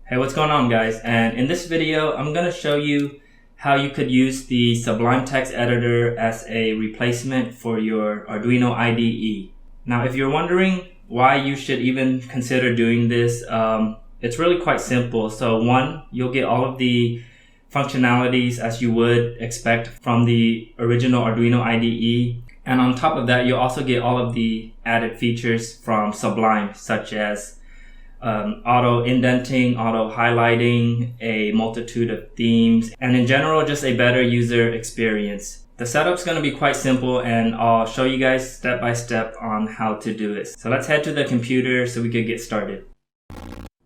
Hey, what's going on, guys? And in this video, I'm going to show you how you could use the Sublime Text Editor as a replacement for your Arduino IDE. Now, if you're wondering why you should even consider doing this, it's really quite simple. So one, you'll get all of the functionalities as you would expect from the original Arduino IDE. And on top of that, you'll also get all of the added features from Sublime, such as auto indenting, auto highlighting, a multitude of themes, and in general, just a better user experience. The setup's going to be quite simple, and I'll show you guys step by step on how to do it. So let's head to the computer so we can get started.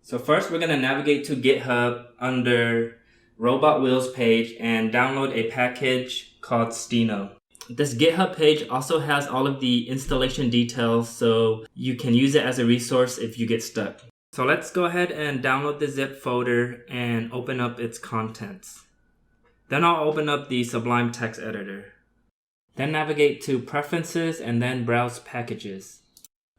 So first, we're going to navigate to GitHub under Robot Wheels page and download a package called Steno. This GitHub page also has all of the installation details, so you can use it as a resource if you get stuck. So let's go ahead and download the zip folder and open up its contents. Then I'll open up the Sublime Text Editor. Then navigate to Preferences and then Browse Packages.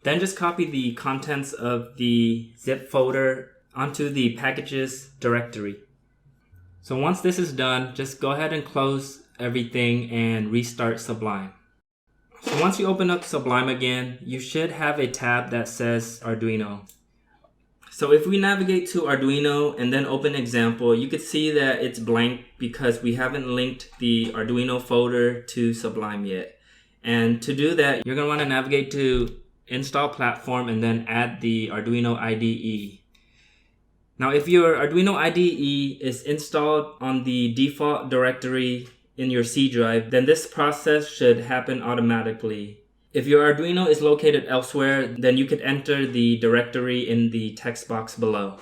Then just copy the contents of the zip folder onto the Packages directory. So once this is done, just go ahead and close everything and restart Sublime. So once you open up Sublime again, you should have a tab that says Arduino. So if we navigate to Arduino and then open example, you can see that it's blank because we haven't linked the Arduino folder to Sublime yet. And to do that, you're going to want to navigate to Install Platform and then add the Arduino IDE. Now, if your Arduino IDE is installed on the default directory in your C drive, then this process should happen automatically. If your Arduino is located elsewhere, then you could enter the directory in the text box below.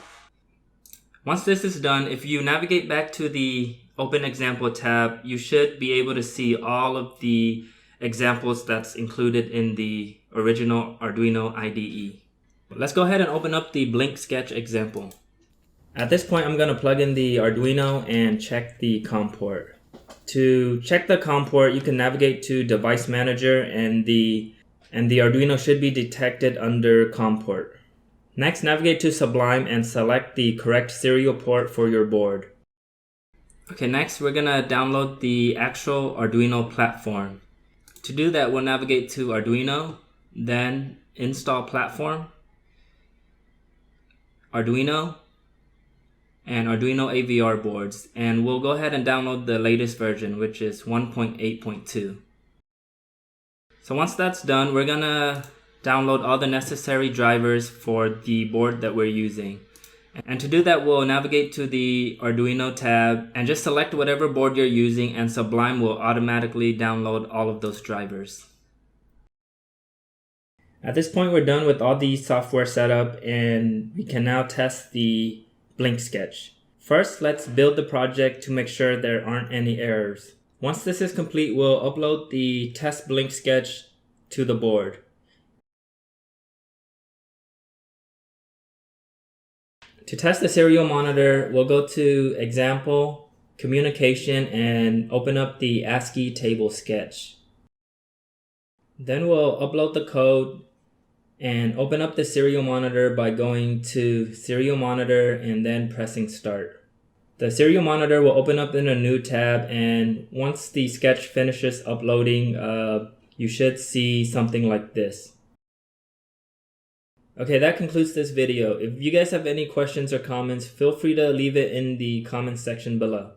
Once this is done, if you navigate back to the Open Example tab, you should be able to see all of the examples that's included in the original Arduino IDE. Let's go ahead and open up the Blink Sketch example. At this point, I'm going to plug in the Arduino and check the COM port. To check the COM port, you can navigate to Device Manager and the Arduino should be detected under COM port. Next, navigate to Sublime and select the correct serial port for your board. Okay, next we're going to download the actual Arduino platform. To do that, we'll navigate to Arduino, then Install Platform, Arduino, and Arduino AVR boards, and we'll go ahead and download the latest version, which is 1.8.2. So once that's done, we're gonna download all the necessary drivers for the board that we're using. And to do that, we'll navigate to the Arduino tab and just select whatever board you're using, and Sublime will automatically download all of those drivers. At this point, we're done with all the software setup, and we can now test the Blink Sketch. First, let's build the project to make sure there aren't any errors. Once this is complete, we'll upload the test Blink Sketch to the board. To test the serial monitor, we'll go to Example, Communication, and open up the ASCII table sketch. Then we'll upload the code and open up the serial monitor by going to Serial Monitor and then pressing Start. The serial monitor will open up in a new tab, and once the sketch finishes uploading, you should see something like this. Okay, that concludes this video. If you guys have any questions or comments, feel free to leave it in the comments section below.